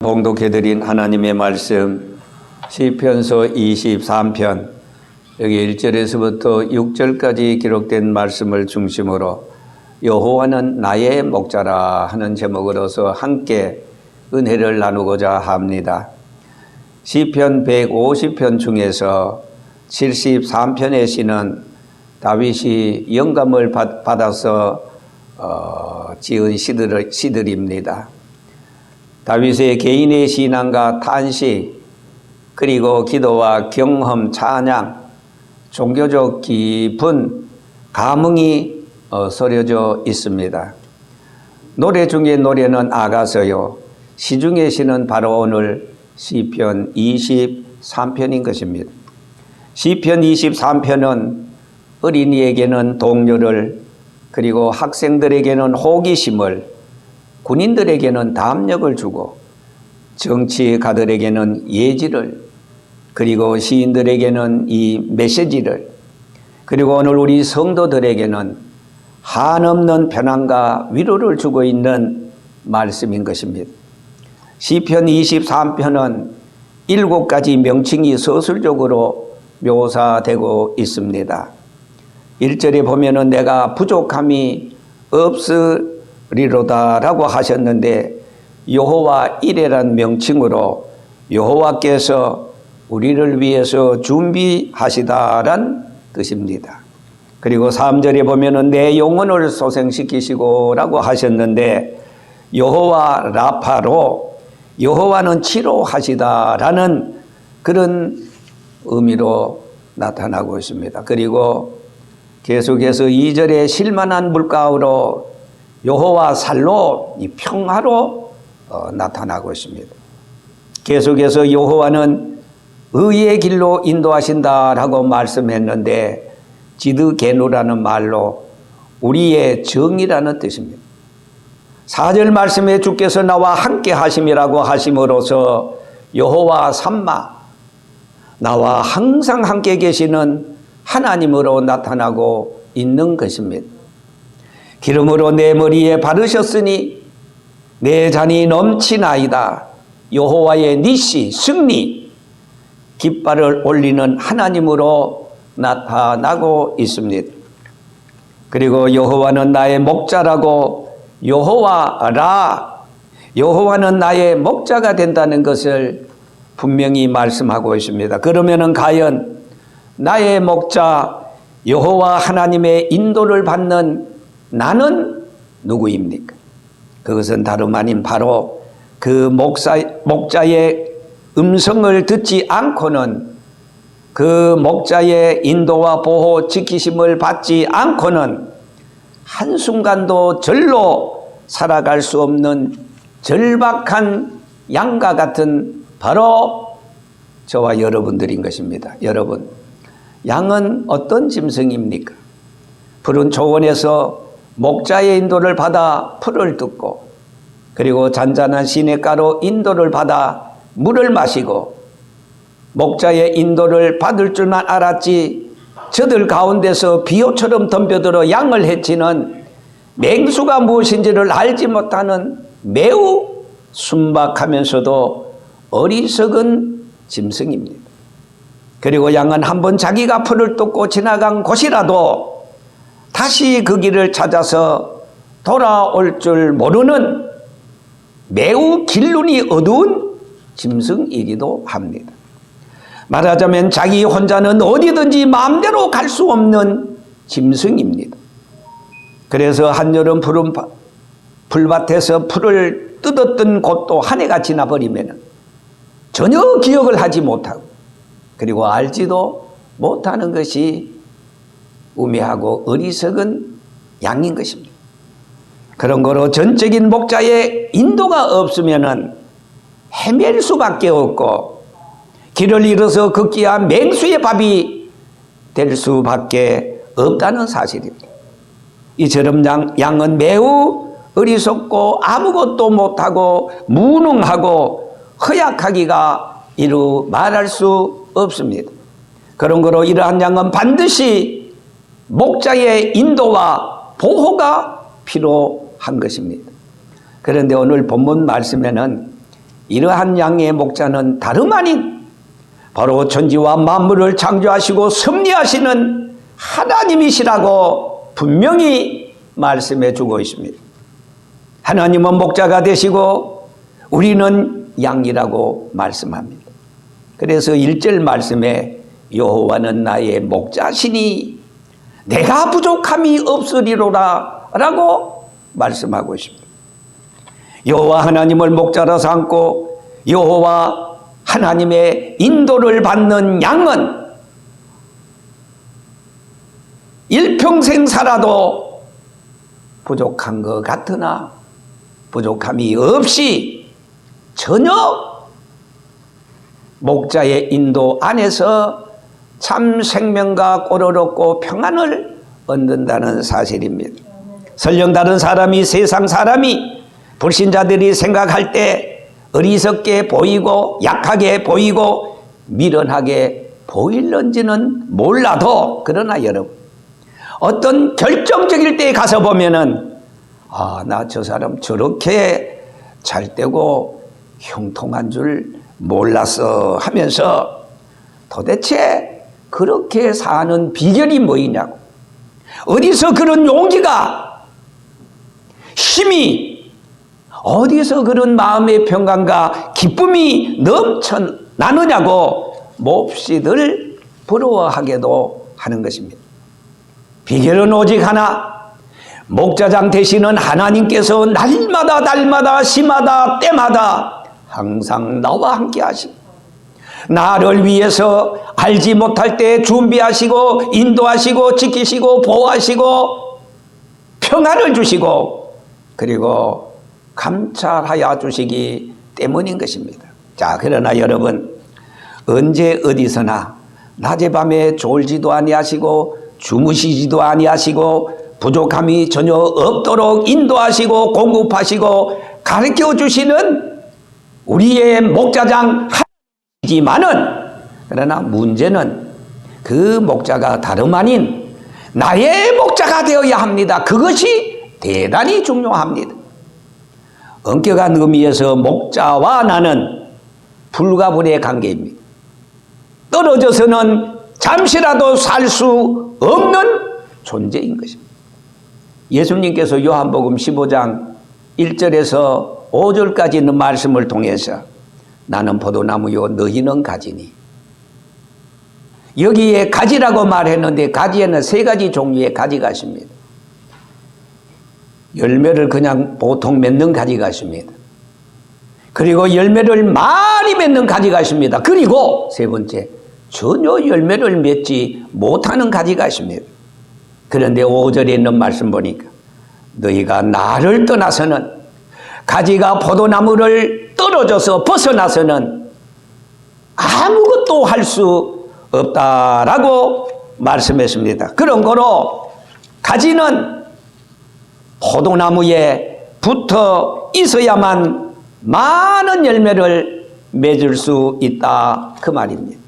봉독해드린 하나님의 말씀 시편서 23편 여기 1절에서부터 6절까지 기록된 말씀을 중심으로 여호와는 나의 목자라 하는 제목으로서 함께 은혜를 나누고자 합니다. 시편 150편 중에서 73편의 시는 다윗이 영감을 받아서 지은 시들입니다. 다윗의 개인의 신앙과 탄식, 그리고 기도와 경험, 찬양, 종교적 깊은 감흥이 서려져 있습니다. 노래 중에 노래는 아가서요, 시 중의 시는 바로 오늘 시편 23편인 것입니다. 시편 23편은 어린이에게는 동료를, 그리고 학생들에게는 호기심을, 군인들에게는 담력을 주고 정치가들에게는 예지를, 그리고 시인들에게는 이 메시지를, 그리고 오늘 우리 성도들에게는 한없는 편안과 위로를 주고 있는 말씀인 것입니다. 시편 23편은 7가지 명칭이 서술적으로 묘사되고 있습니다. 1절에 보면은 내가 부족함이 없으리로다 라고 하셨는데, 여호와 이레란 명칭으로 여호와께서 우리를 위해서 준비하시다란 뜻입니다. 그리고 3절에 보면은 내 영혼을 소생시키시고 라고 하셨는데, 여호와 라파로 여호와는 치료하시다라는 그런 의미로 나타나고 있습니다. 그리고 계속해서 2절에 실만한 물가로 여호와 살로 이 평화로 나타나고 있습니다. 계속해서 여호와는 의의 길로 인도하신다라고 말씀했는데, 지드게누라는 말로 우리의 정이라는 뜻입니다. 4절 말씀에 주께서 나와 함께 하심이라고 하심으로써 여호와 삼마, 나와 항상 함께 계시는 하나님으로 나타나고 있는 것입니다. 기름으로 내 머리에 바르셨으니 내 잔이 넘치나이다. 여호와의 니시, 승리, 깃발을 올리는 하나님으로 나타나고 있습니다. 그리고 여호와는 나의 목자라고, 여호와라, 여호와는 나의 목자가 된다는 것을 분명히 말씀하고 있습니다. 그러면은 과연 나의 목자 여호와 하나님의 인도를 받는 나는 누구입니까? 그것은 다름 아닌 바로 그 목자의 음성을 듣지 않고는, 그 목자의 인도와 보호 지키심을 받지 않고는 한순간도 절로 살아갈 수 없는 절박한 양과 같은 바로 저와 여러분들인 것입니다. 여러분, 양은 어떤 짐승입니까? 푸른 초원에서 목자의 인도를 받아 풀을 뜯고, 그리고 잔잔한 시냇가로 인도를 받아 물을 마시고, 목자의 인도를 받을 줄만 알았지 저들 가운데서 비호처럼 덤벼들어 양을 해치는 맹수가 무엇인지를 알지 못하는 매우 순박하면서도 어리석은 짐승입니다. 그리고 양은 한번 자기가 풀을 뜯고 지나간 곳이라도 다시 그 길을 찾아서 돌아올 줄 모르는 매우 길눈이 어두운 짐승이기도 합니다. 말하자면 자기 혼자는 어디든지 마음대로 갈 수 없는 짐승입니다. 그래서 한여름 푸른 풀밭에서 풀을 뜯었던 곳도 한 해가 지나버리면 전혀 기억을 하지 못하고, 그리고 알지도 못하는 것이 우매하고 어리석은 양인 것입니다. 그런 거로 전적인 목자의 인도가 없으면 헤맬 수밖에 없고, 길을 잃어서 걷기야 맹수의 밥이 될 수밖에 없다는 사실입니다. 이처럼 양은 매우 어리석고 아무것도 못하고 무능하고 허약하기가 이루 말할 수 없습니다. 그런 거로 이러한 양은 반드시 목자의 인도와 보호가 필요한 것입니다. 그런데 오늘 본문 말씀에는 이러한 양의 목자는 다름 아닌 바로 천지와 만물을 창조하시고 섭리하시는 하나님이시라고 분명히 말씀해 주고 있습니다. 하나님은 목자가 되시고 우리는 양이라고 말씀합니다. 그래서 1절 말씀에 여호와는 나의 목자시니 내가 부족함이 없으리로라 라고 말씀하고 있습니다. 여호와 하나님을 목자로 삼고 여호와 하나님의 인도를 받는 양은 일평생 살아도 부족한 것 같으나 부족함이 없이 전혀 목자의 인도 안에서 참 생명과 꼴어롭고 평안을 얻는다는 사실입니다. 설령 다른 사람이, 세상 사람이, 불신자들이 생각할 때 어리석게 보이고 약하게 보이고 미련하게 보일런지는 몰라도, 그러나 여러분, 어떤 결정적일 때에 가서 보면은 나 저 사람 저렇게 잘 되고 형통한 줄 몰랐어 하면서 도대체 그렇게 사는 비결이 뭐이냐고, 어디서 그런 용기가, 힘이, 어디서 그런 마음의 평강과 기쁨이 넘쳐나느냐고 몹시들 부러워하게도 하는 것입니다. 비결은 오직 하나, 목자장 되시는 하나님께서 날마다 시마다 때마다 항상 나와 함께 하시고 나를 위해서 알지 못할 때 준비하시고 인도하시고 지키시고 보호하시고 평안을 주시고 그리고 감찰하여 주시기 때문인 것입니다. 자, 그러나 여러분, 언제 어디서나 낮에 밤에 졸지도 아니하시고 주무시지도 아니하시고 부족함이 전혀 없도록 인도하시고 공급하시고 가르쳐 주시는 우리의 목자장 하나님이지만은, 그러나 문제는 그 목자가 다름 아닌 나의 목자가 되어야 합니다. 그것이 대단히 중요합니다. 엄격한 의미에서 목자와 나는 불가분의 관계입니다. 떨어져서는 잠시라도 살 수 없는 존재인 것입니다. 예수님께서 요한복음 15장 1절에서 5절까지 있는 말씀을 통해서 나는 포도나무요 너희는 가지니, 여기에 가지라고 말했는데 가지에는 세 가지 종류의 가지가 있습니다. 열매를 그냥 보통 맺는 가지가 있습니다. 그리고 열매를 많이 맺는 가지가 있습니다. 그리고 세 번째, 전혀 열매를 맺지 못하는 가지가 있습니다. 그런데 5절에 있는 말씀 보니까 너희가 나를 떠나서는, 가지가 포도나무를 떨어져서 벗어나서는 아무것도 할 수 없다라고 말씀했습니다. 그런 거로 가지는 포도나무에 붙어 있어야만 많은 열매를 맺을 수 있다, 그 말입니다.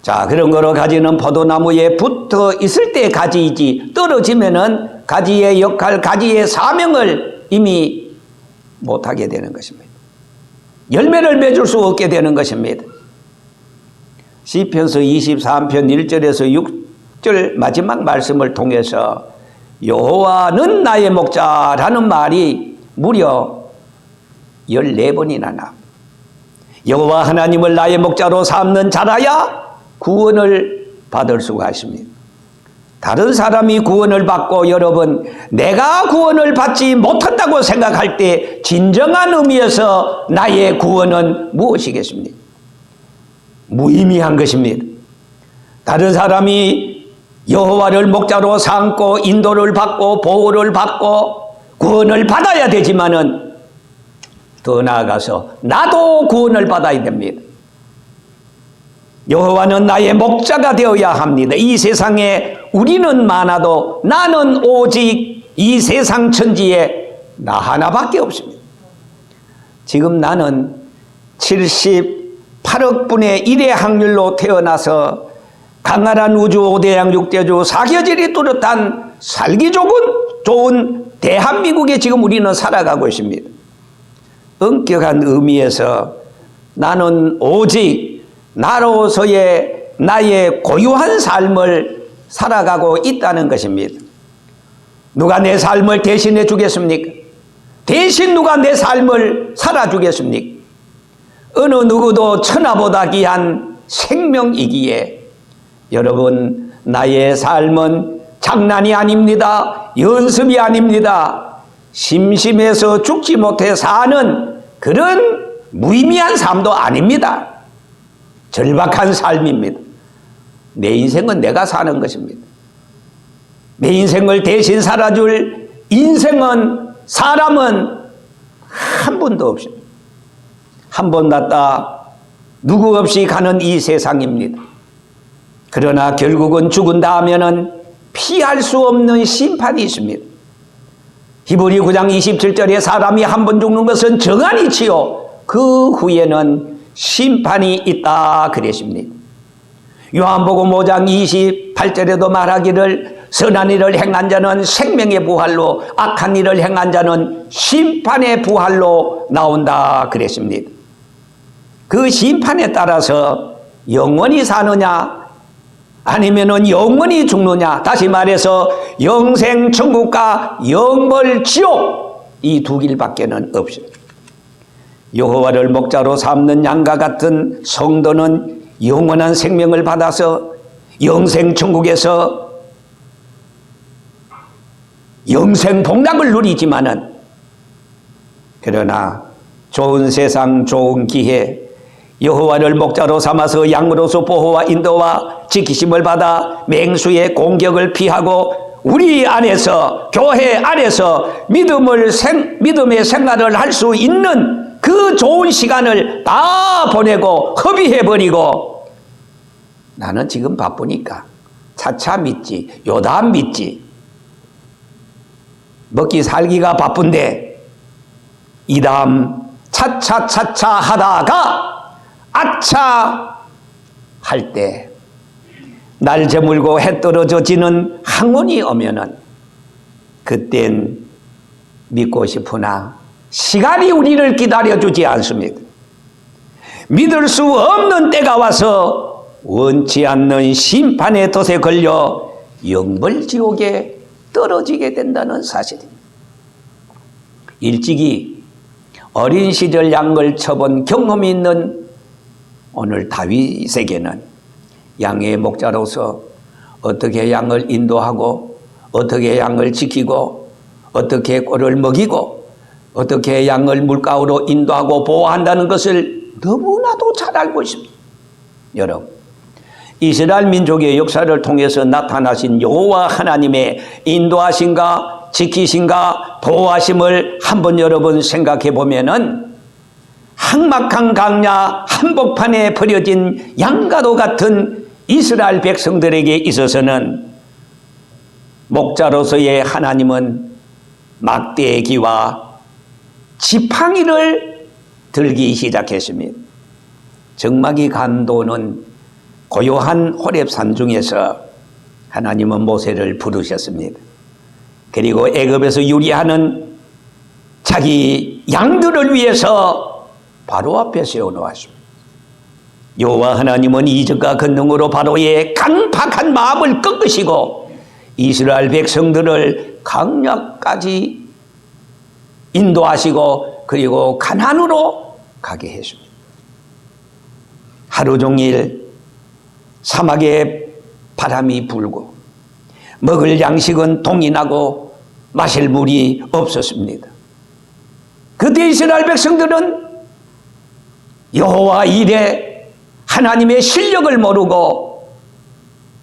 자, 그런 거로 가지는 포도나무에 붙어 있을 때 가지이지 떨어지면은 가지의 역할, 가지의 사명을 이미 못하게 되는 것입니다. 열매를 맺을 수 없게 되는 것입니다. 시편서 23편 1절에서 6절 마지막 말씀을 통해서 여호와는 나의 목자라는 말이 무려 14번이나 나옵니다. 여호와 하나님을 나의 목자로 삼는 자라야 구원을 받을 수가 있습니다. 다른 사람이 구원을 받고 여러분, 내가 구원을 받지 못한다고 생각할 때 진정한 의미에서 나의 구원은 무엇이겠습니까? 무의미한 것입니다. 다른 사람이 여호와를 목자로 삼고 인도를 받고 보호를 받고 구원을 받아야 되지만은 더 나아가서 나도 구원을 받아야 됩니다. 여호와는 나의 목자가 되어야 합니다. 이 세상에 우리는 많아도 나는 오직 이 세상 천지에 나 하나밖에 없습니다. 지금 나는 78억 분의 1의 확률로 태어나서 강활한 우주 5대양 6대주 사계절이 뚜렷한 살기 좋은 대한민국에 지금 우리는 살아가고 있습니다. 엄격한 의미에서 나는 오직 나로서의 나의 고유한 삶을 살아가고 있다는 것입니다. 누가 내 삶을 대신해 주겠습니까? 대신 누가 내 삶을 살아주겠습니까? 어느 누구도 천하보다 귀한 생명이기에 여러분, 나의 삶은 장난이 아닙니다. 연습이 아닙니다. 심심해서 죽지 못해 사는 그런 무의미한 삶도 아닙니다. 절박한 삶입니다. 내 인생은 내가 사는 것입니다. 내 인생을 대신 살아줄 인생은, 사람은 한 분도 없습니다. 한 번 났다 누구 없이 가는 이 세상입니다. 그러나 결국은 죽은 다음에는 피할 수 없는 심판이 있습니다. 히브리 9장 27절에 사람이 한 번 죽는 것은 정한이치요 그 후에는 심판이 있다 그랬습니다. 요한복음 5장 28절에도 말하기를 선한 일을 행한 자는 생명의 부활로, 악한 일을 행한 자는 심판의 부활로 나온다 그랬습니다. 그 심판에 따라서 영원히 사느냐 아니면은 영원히 죽느냐, 다시 말해서 영생 천국과 영벌 지옥, 이 두 길밖에는 없습니다. 여호와를 목자로 삼는 양과 같은 성도는 영원한 생명을 받아서 영생 천국에서 영생 복락을 누리지만은, 그러나 좋은 세상 좋은 기회, 여호와를 목자로 삼아서 양으로서 보호와 인도와 지키심을 받아 맹수의 공격을 피하고 우리 안에서, 교회 안에서 믿음의 생활을 할 수 있는 그 좋은 시간을 다 보내고 허비해버리고, 나는 지금 바쁘니까 차차 믿지, 요담 믿지, 먹기 살기가 바쁜데 이담 차차 하다가 아차 할 때, 날 저물고 해 떨어져 지는 항원이 오면은 그땐 믿고 싶으나 시간이 우리를 기다려주지 않습니다. 믿을 수 없는 때가 와서 원치 않는 심판의 덫에 걸려 영벌지옥에 떨어지게 된다는 사실입니다. 일찍이 어린 시절 양을 쳐본 경험이 있는 오늘 다윗에게는 양의 목자로서 어떻게 양을 인도하고, 어떻게 양을 지키고, 어떻게 꼴을 먹이고, 어떻게 양을 물가로 인도하고 보호한다는 것을 너무나도 잘 알고 있습니다. 여러분, 이스라엘 민족의 역사를 통해서 나타나신 여호와 하나님의 인도하심과 지키심과 보호하심을 한번 여러분 생각해 보면은, 항막한 강야 한복판에 버려진 양과도 같은 이스라엘 백성들에게 있어서는 목자로서의 하나님은 막대기와 지팡이를 들기 시작했습니다. 적막이 간도는 고요한 호렙산 중에서 하나님은 모세를 부르셨습니다. 그리고 애굽에서 유리하는 자기 양들을 위해서 바로 앞에 세워놓았습니다. 여호와 하나님은 이적과 권능으로 바로의 강팍한 마음을 꺾으시고 이스라엘 백성들을 강야까지 인도하시고 그리고 가나안으로 가게 했습니다. 하루 종일 사막에 바람이 불고 먹을 양식은 동이 나고 마실 물이 없었습니다. 그때 이스라엘 백성들은 여호와 일에 하나님의 실력을 모르고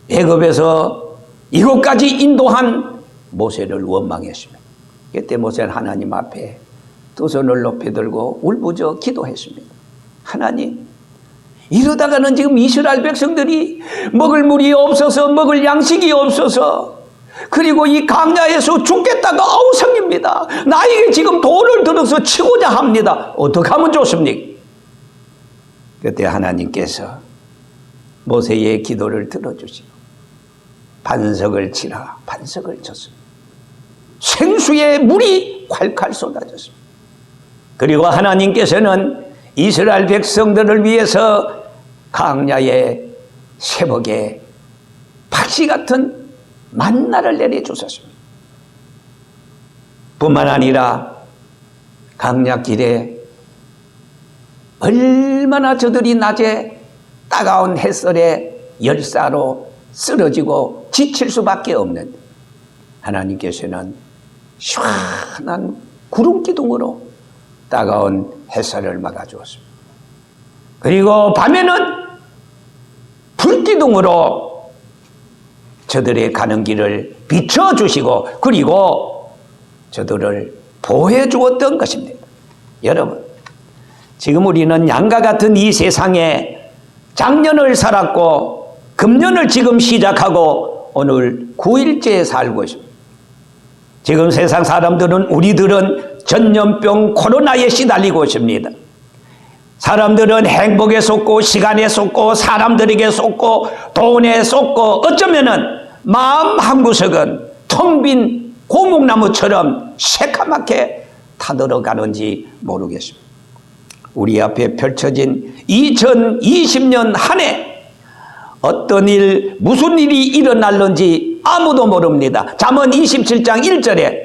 애굽에서 이곳까지 인도한 모세를 원망했습니다. 그때 모세는 하나님 앞에 두 손을 높이 들고 울부짖어 기도했습니다. 하나님, 이러다가는 지금 이스라엘 백성들이 먹을 물이 없어서, 먹을 양식이 없어서, 그리고 이 강야에서 죽겠다가 아우성입니다. 나에게 지금 돌을 들어서 치고자 합니다. 어떻게 하면 좋습니까? 그때 하나님께서 모세의 기도를 들어주시고 반석을 치라, 반석을 쳤습니다. 생수의 물이 콸콸 쏟아졌습니다. 그리고 하나님께서는 이스라엘 백성들을 위해서 광야의 새벽에 박씨 같은 만나를 내려주셨습니다. 뿐만 아니라 광야길에 얼마나 저들이 낮에 따가운 햇살에 열사로 쓰러지고 지칠 수밖에 없는 하나님께서는 시원한 구름 기둥으로 따가운 햇살을 막아주었습니다. 그리고 밤에는 불기둥으로 저들의 가는 길을 비춰주시고 그리고 저들을 보호해 주었던 것입니다. 여러분, 지금 우리는 양과 같은 이 세상에 작년을 살았고 금년을 지금 시작하고 오늘 9일째에 살고 있습니다. 지금 세상 사람들은 우리들은 전염병 코로나에 시달리고 있습니다. 사람들은 행복에 쏟고 시간에 쏟고 사람들에게 쏟고 돈에 쏟고 어쩌면은 마음 한구석은 텅 빈 고목나무처럼 새카맣게 타들어가는지 모르겠습니다. 우리 앞에 펼쳐진 2020년 한 해 어떤 일, 무슨 일이 일어날는지 아무도 모릅니다. 잠언 27장 1절에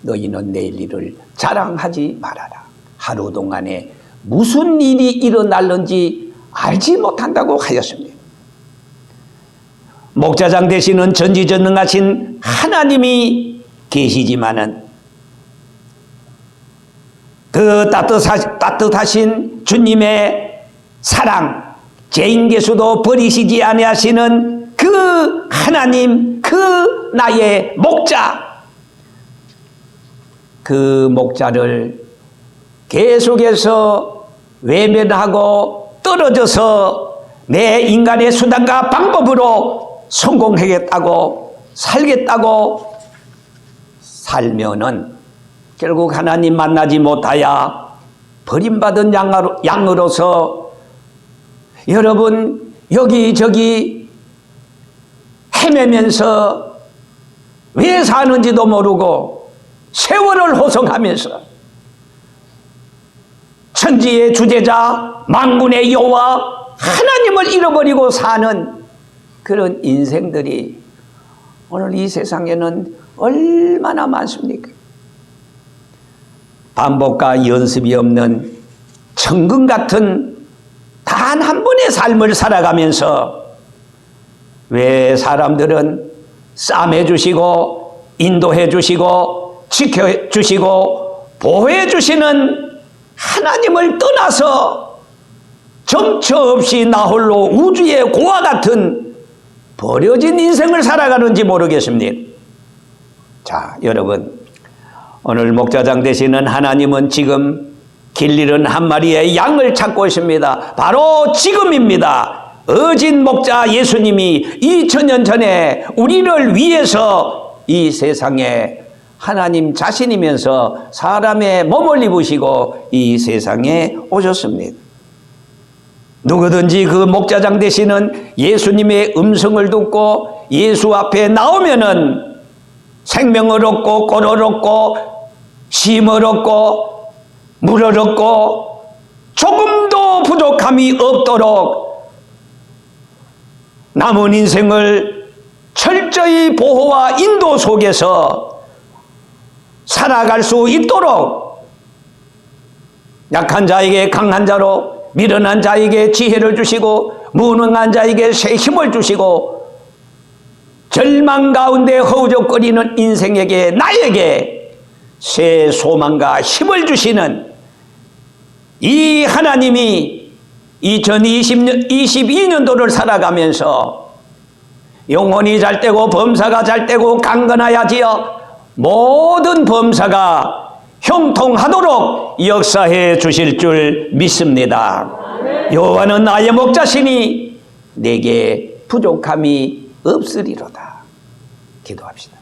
너희는 내일 일을 자랑하지 말아라. 하루 동안에 무슨 일이 일어날는지 알지 못한다고 하였습니다. 목자장 되시는 전지전능하신 하나님이 계시지만은 그 따뜻하신 주님의 사랑, 죄인계수도 버리시지 아니하시는 그 하나님, 그 나의 목자, 그 목자를 계속해서 외면하고 떨어져서 내 인간의 수단과 방법으로 성공하겠다고 살겠다고 살면은 결국 하나님 만나지 못하여 버림받은 양으로서 여러분 여기저기 헤매면서 왜 사는지도 모르고 세월을 호송하면서 천지의 주제자 만군의 여호와 하나님을 잃어버리고 사는 그런 인생들이 오늘 이 세상에는 얼마나 많습니까? 반복과 연습이 없는 천금 같은 단 한 번의 삶을 살아가면서 왜 사람들은 싸매 주시고 인도해 주시고 지켜 주시고 보호해 주시는 하나님을 떠나서 정처 없이 나 홀로 우주의 고와 같은 버려진 인생을 살아가는지 모르겠습니다. 자, 여러분, 오늘 목자장 되시는 하나님은 지금 길 잃은 한 마리의 양을 찾고 있습니다. 바로 지금입니다. 어진 목자 예수님이 2000년 전에 우리를 위해서 이 세상에 하나님 자신이면서 사람의 몸을 입으시고 이 세상에 오셨습니다. 누구든지 그 목자장 되시는 예수님의 음성을 듣고 예수 앞에 나오면은 생명을 얻고 꼴을 얻고 쉼을 얻고 물을 얻고 조금도 부족함이 없도록 남은 인생을 철저히 보호와 인도 속에서 살아갈 수 있도록 약한 자에게 강한 자로 미련한 자에게 지혜를 주시고 무능한 자에게 새 힘을 주시고 절망 가운데 허우적거리는 인생에게 나에게 새 소망과 힘을 주시는 이 하나님이 2022년도를 살아가면서 영혼이 잘되고 범사가 잘되고 강건하여지어 모든 범사가 형통하도록 역사해 주실 줄 믿습니다. 여호와는 나의 목자시니 내게 부족함이 없으리로다. 기도합시다.